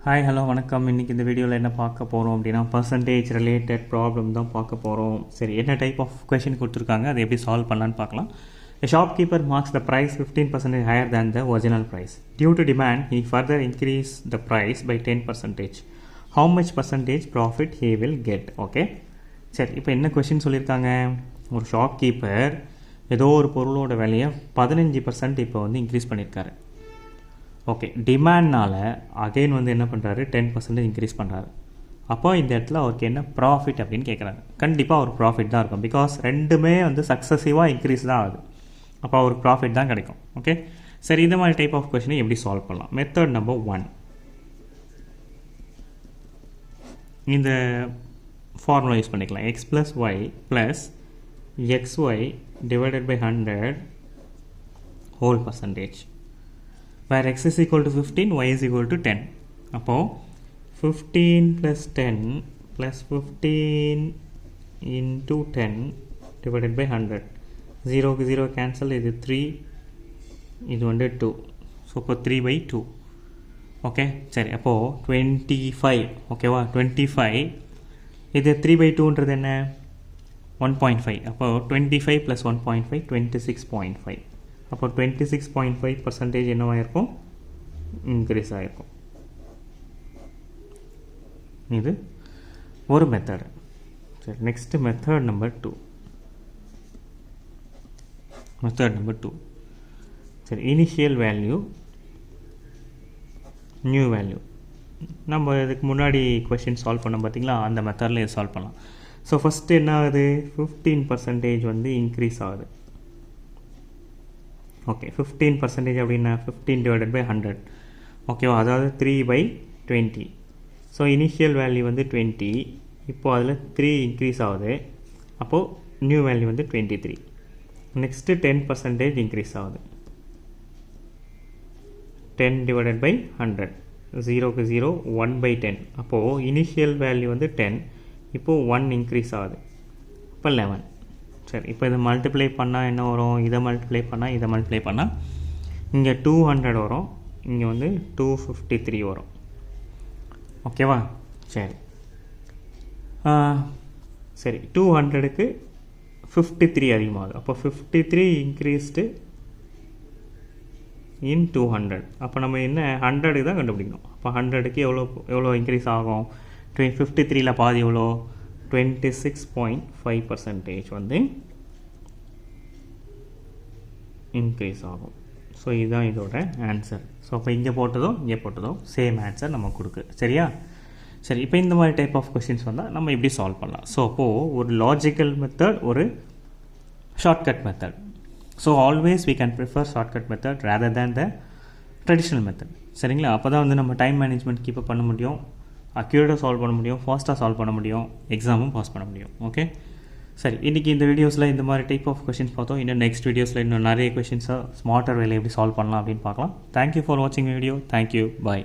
Hi hello வணக்கம். இன்றைக்கி இந்த வீடியோவில் என்ன பார்க்க போகிறோம் அப்படின்னா பர்சன்டேஜ் ரிலேட்டட் ப்ராப்ளம் தான் பார்க்க போகிறோம். சரி, என்ன டைப் ஆஃப் கொஷின் கொடுத்துருக்காங்க, அதை எப்படி சால்வ் பண்ணலான்னு பார்க்கலாம். A shopkeeper marks the price 15% higher than the original price. Due to demand, he further increased the price by 10%. How much percentage profit he will get? Okay. சரி, இப்போ என்ன question சொல்லியிருக்காங்க, ஒரு ஷாப்கீப்பர் ஏதோ ஒரு பொருளோட விலையை 15% இப்போ வந்து இன்க்ரீஸ் பண்ணியிருக்காரு. ஓகே, டிமாண்ட்னால் அகெயின் வந்து என்ன பண்ணுறாரு, 10% இன்க்ரீஸ் பண்ணுறாரு. அப்போ இந்த இடத்துல அவருக்கு என்ன ப்ராஃபிட் அப்படின்னு கேட்குறாங்க. கண்டிப்பாக ஒரு ப்ராஃபிட் தான் இருக்கும், பிகாஸ் ரெண்டுமே வந்து சக்ஸஸிவாக இன்க்ரீஸ் தான் ஆகுது. அப்போ அவருக்கு ப்ராஃபிட் தான் கிடைக்கும். ஓகே, சரி, இந்த மாதிரி டைப் ஆஃப் கொஸ்டினை எப்படி சால்வ் பண்ணலாம்? மெத்தட் நம்பர் 1, இந்த ஃபார்முலா யூஸ் பண்ணிக்கலாம். x + y + xy divided by 100 whole percentage, where x is equal to 15, y is equal to 10. அப்போது 15 + 10 + 15 into 10 divided by 100. 0க்கு 0 கேன்சல், இது 3, இது வந்து 2. ஸோ இப்போ 3/2. ஓகே, சரி, அப்போது 25. ஓகேவா, 25. இது 3/2ன்றது என்ன, 1.5. அப்போது 25 + 1.5 26.5. அப்போ 26.5% என்னவாயிருக்கும், இன்க்ரீஸ் ஆகிருக்கும். இது ஒரு மெத்தடு. சரி, நெக்ஸ்ட் மெத்தட் நம்பர் 2. சரி, இனிஷியல் வேல்யூ நியூ வேல்யூ. நம்ம இதுக்கு முன்னாடி கொஷின் சால்வ் பண்ணோம் பார்த்தீங்களா, அந்த மெத்தடில் இது சால்வ் பண்ணலாம். ஸோ ஃபஸ்ட்டு என்ன ஆகுது, 15% வந்து இன்க்ரீஸ் ஆகுது. ஓகே, 15% அப்படின்னா 15 divided by 100. ஓகேவா, அதாவது 3/20. ஸோ இனிஷியல் வேல்யூ வந்து 20. இப்போது அதில் 3 இன்க்ரீஸ் ஆகுது. அப்போது நியூ வேல்யூ வந்து 23. நெக்ஸ்ட்டு 10% இன்க்ரீஸ் ஆகுது. 10 divided by 100. 0க்கு 0 1/10. அப்போது இனிஷியல் வேல்யூ வந்து 10. இப்போது 1 இன்க்ரீஸ் ஆகுது. இப்போ 11. சரி, இப்போ இதை மல்டிப்ளை பண்ணால் என்ன வரும், இதை மல்டிப்ளை பண்ணால் இங்கே 200 வரும், இங்கே வந்து 253 வரும். ஓகேவா, சரி. சரி, 200க்கு 53 அதிகமாகுது. அப்போ 53 இன்க்ரீஸ்டு இன் 200. அப்போ நம்ம என்ன 100க்கு தான் கண்டுபிடிக்கணும். அப்போ 100க்கு எவ்வளோ இன்க்ரீஸ் ஆகும், 53ல் பாதி எவ்வளோ, 26.5% வந்து இன்க்ரீஸ் ஆகும். ஸோ இதுதான் இதோட ஆன்சர். ஸோ அப்போ இங்கே போட்டதோ சேம் ஆன்சர் நம்ம கொடுக்கு. சரியா, சரி, இப்போ இந்த மாதிரி டைப் ஆஃப் கொஸ்டின்ஸ் வந்தால் நம்ம எப்படி சால்வ் பண்ணலாம். ஸோ அப்போது ஒரு லாஜிக்கல் மெத்தட், ஒரு shortcut method. So always we can prefer shortcut method rather than the traditional method. சரிங்களா, அப்போ தான் வந்து நம்ம டைம் மேனேஜ்மெண்ட் கீப் பண்ண முடியும், அக்யூரேட்டாக சால்வ் பண்ண முடியும், ஃபாஸ்ட்டாக சால்வ் பண்ண முடியும், எக்ஸாமும் பாஸ் பண்ண முடியும். ஓகே, சரி, இன்றைக்கி இந்த வீடியோஸில் இந்த மாதிரி டைப் ஆஃப் கொஷின்ஸ் பார்த்தோம். இன்னும் நெக்ஸ்ட் வீடியோஸில் இன்னும் நிறைய கொஷின்ஸை ஸ்மார்ட்டர் வேலை எப்படி சால்வ் பண்ணலாம் அப்படின்னு பார்க்கலாம். தேங்க்யூ ஃபார் வாட்சிங் வீடியோ. தேங்க்யூ, பாய்.